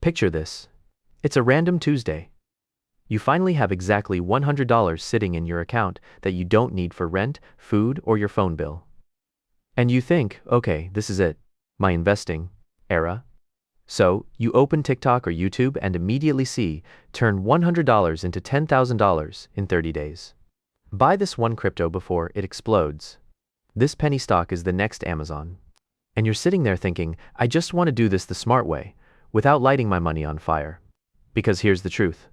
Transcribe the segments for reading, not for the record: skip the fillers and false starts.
Picture this. It's a random Tuesday. You finally have exactly $100 sitting in your account that you don't need for rent, food, or your phone bill. And you think, okay, this is it, my investing era. So, you open TikTok or YouTube and immediately see, turn $100 into $10,000 in 30 days. Buy this one crypto before it explodes. This penny stock is the next Amazon. And you're sitting there thinking, I just want to do this the smart way, without lighting my money on fire. Because here's the truth.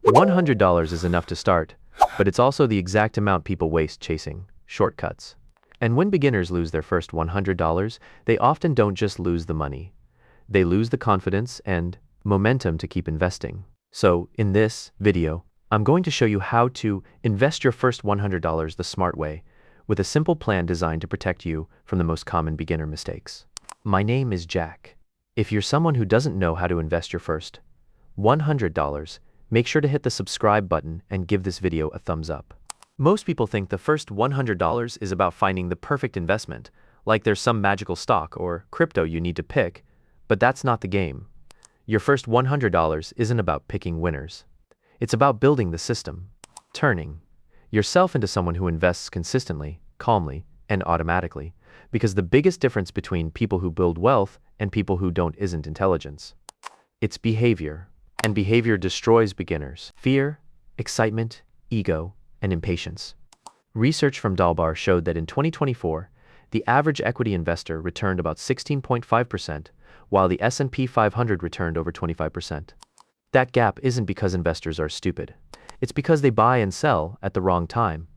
$100 is enough to start, but it's also the exact amount people waste chasing shortcuts. And when beginners lose their first $100, they often don't just lose the money. They lose the confidence and momentum to keep investing. So, in this video, I'm going to show you how to invest your first $100 the smart way, with a simple plan designed to protect you from the most common beginner mistakes. My name is Jack. If you're someone who doesn't know how to invest your first $100, make sure to hit the subscribe button and give this video a thumbs up. Most people think the first $100 is about finding the perfect investment, like there's some magical stock or crypto you need to pick, but that's not the game. Your first $100 isn't about picking winners. It's about building the system, turning yourself into someone who invests consistently, calmly, and automatically, because the biggest difference between people who build wealth and people who don't isn't intelligence. It's behavior, and behavior destroys beginners. Fear, excitement, ego, and impatience. Research from Dalbar showed that in 2024, the average equity investor returned about 16.5%, while the S&P 500 returned over 25%. That gap isn't because investors are stupid. It's because they buy and sell at the wrong time.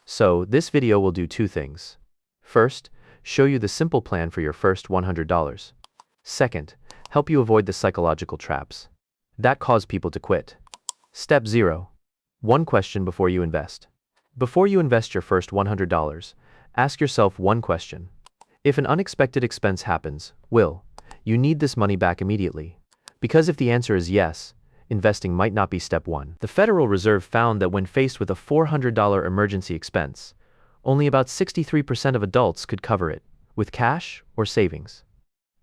So, this video will do two things. First, show you the simple plan for your first $100. Second, help you avoid the psychological traps that cause people to quit. Step 0. One question before you invest. Before you invest your first $100, ask yourself one question. If an unexpected expense happens, will you need this money back immediately? Because if the answer is yes, investing might not be step 1. The Federal Reserve found that when faced with a $400 emergency expense, only about 63% of adults could cover it with cash or savings.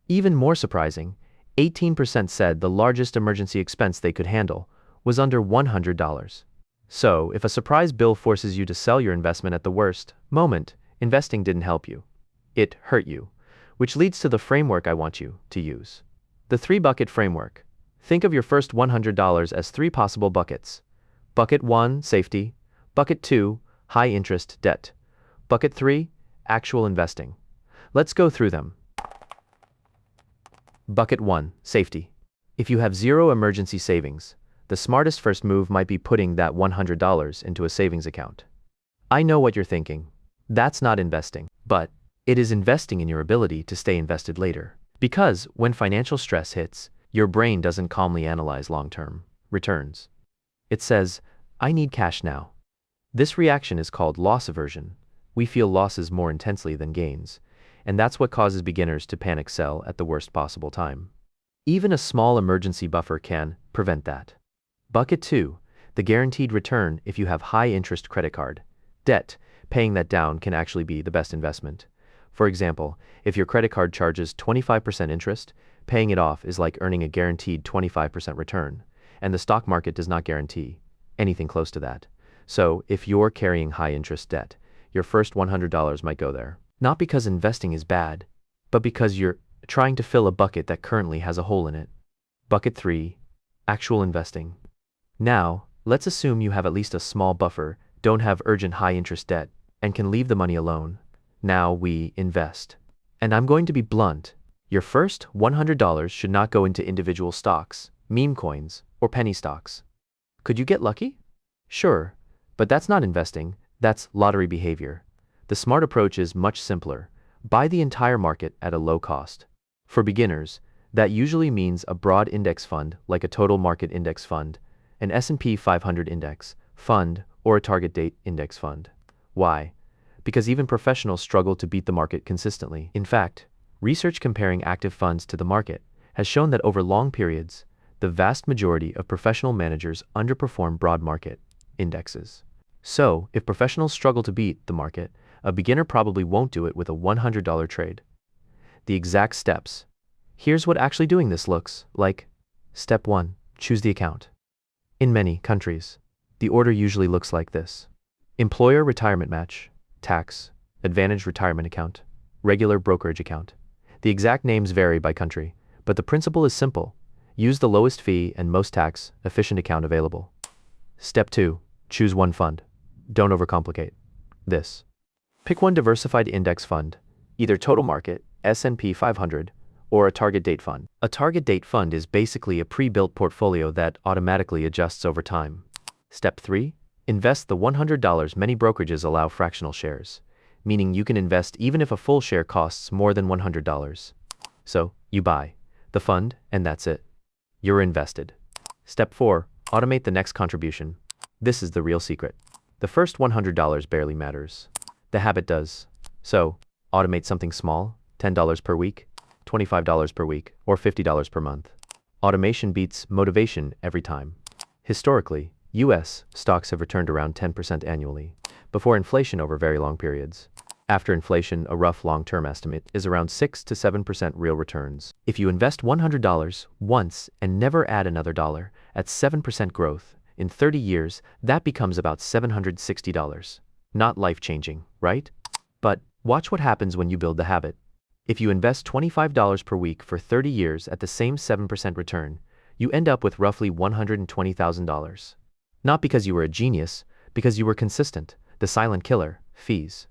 Even more surprising, 18% said the largest emergency expense they could handle was under $100. So, if a surprise bill forces you to sell your investment at the worst moment, investing didn't help you. It hurt you. Which leads to the framework I want you to use. The 3-bucket framework. Think of your first $100 as 3 possible buckets. Bucket 1, safety. Bucket 2, high-interest debt. Bucket 3, actual investing. Let's go through them. Bucket 1, safety. If you have zero emergency savings, the smartest first move might be putting that $100 into a savings account. I know what you're thinking. That's not investing. But it is investing in your ability to stay invested later. Because when financial stress hits, your brain doesn't calmly analyze long-term returns. It says, I need cash now. This reaction is called loss aversion. We feel losses more intensely than gains, and that's what causes beginners to panic sell at the worst possible time. Even a small emergency buffer can prevent that. Bucket 2, the guaranteed return. If you have high-interest credit card debt, paying that down can actually be the best investment. For example, if your credit card charges 25% interest, paying it off is like earning a guaranteed 25% return, and the stock market does not guarantee anything close to that. So, if you're carrying high-interest debt, your first $100 might go there. Not because investing is bad, but because you're trying to fill a bucket that currently has a hole in it. Bucket 3, actual investing. Now, let's assume you have at least a small buffer, don't have urgent high-interest debt, and can leave the money alone. Now we invest. And I'm going to be blunt. Your first $100 should not go into individual stocks, meme coins, or penny stocks. Could you get lucky? Sure, but that's not investing, that's lottery behavior. The smart approach is much simpler. Buy the entire market at a low cost. For beginners, that usually means a broad index fund like a total market index fund, an S&P 500 index fund, or a target date index fund. Why? Because even professionals struggle to beat the market consistently. In fact, research comparing active funds to the market has shown that over long periods, the vast majority of professional managers underperform broad market indexes. So, if professionals struggle to beat the market, a beginner probably won't do it with a $100 trade. The exact steps. Here's what actually doing this looks like. Step 1. Choose the account. In many countries, the order usually looks like this: employer retirement match, tax, advantage retirement account, regular brokerage account. The exact names vary by country, but the principle is simple. Use the lowest fee and most tax-efficient account available. Step 2. Choose one fund. Don't overcomplicate this. Pick one diversified index fund, either total market, S&P 500, or a target date fund. A target date fund is basically a pre-built portfolio that automatically adjusts over time. Step 3. Invest the $100. Many brokerages allow fractional shares, meaning you can invest even if a full share costs more than $100. So, you buy the fund, and that's it. You're invested. Step 4. Automate the next contribution. This is the real secret. The first $100 barely matters. The habit does. So, automate something small, $10 per week, $25 per week, or $50 per month. Automation beats motivation every time. Historically, U.S. stocks have returned around 10% annually, before inflation over very long periods. After inflation, a rough long-term estimate is around 6 to 7% real returns. If you invest $100 once and never add another dollar, at 7% growth, in 30 years, that becomes about $760. Not life-changing, right? But watch what happens when you build the habit. If you invest $25 per week for 30 years at the same 7% return, you end up with roughly $120,000. Not because you were a genius, because you were consistent. The silent killer: fees.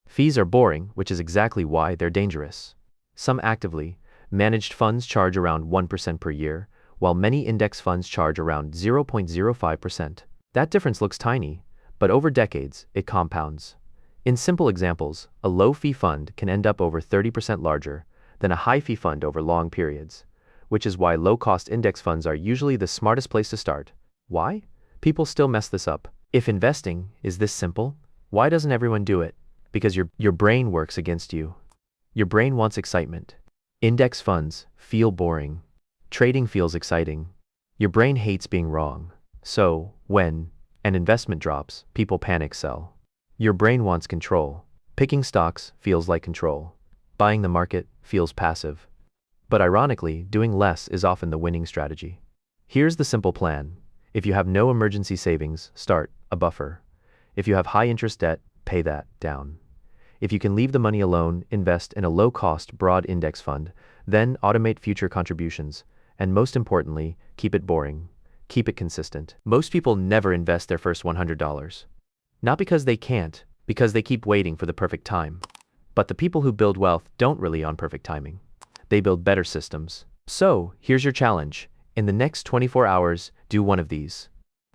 Fees are boring, which is exactly why they're dangerous. Some actively managed funds charge around 1% per year, while many index funds charge around 0.05%. That difference looks tiny, but over decades, it compounds. In simple examples, a low-fee fund can end up over 30% larger than a high-fee fund over long periods, which is why low-cost index funds are usually the smartest place to start. Why? People still mess this up. If investing is this simple, why doesn't everyone do it? Because your brain works against you. Your brain wants excitement. Index funds feel boring. Trading feels exciting. Your brain hates being wrong. So, when an investment drops, people panic sell. Your brain wants control. Picking stocks feels like control. Buying the market feels passive. But ironically, doing less is often the winning strategy. Here's the simple plan. If you have no emergency savings, start a buffer. If you have high-interest debt, pay that down. If you can leave the money alone, invest in a low-cost, broad index fund, then automate future contributions, and most importantly, keep it boring. Keep it consistent. Most people never invest their first $100. Not because they can't, because they keep waiting for the perfect time. But the people who build wealth don't rely on perfect timing. They build better systems. So, here's your challenge. In the next 24 hours, do one of these.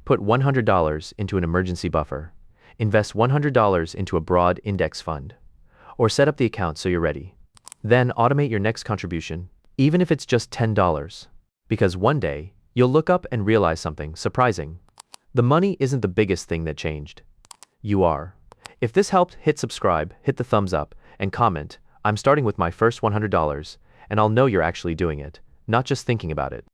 Put $100 into an emergency buffer. Invest $100 into a broad index fund. Or set up the account so you're ready. Then automate your next contribution, even if it's just $10. Because one day, you'll look up and realize something surprising. The money isn't the biggest thing that changed. You are. If this helped, hit subscribe, hit the thumbs up, and comment, "I'm starting with my first $100, and I'll know you're actually doing it, not just thinking about it."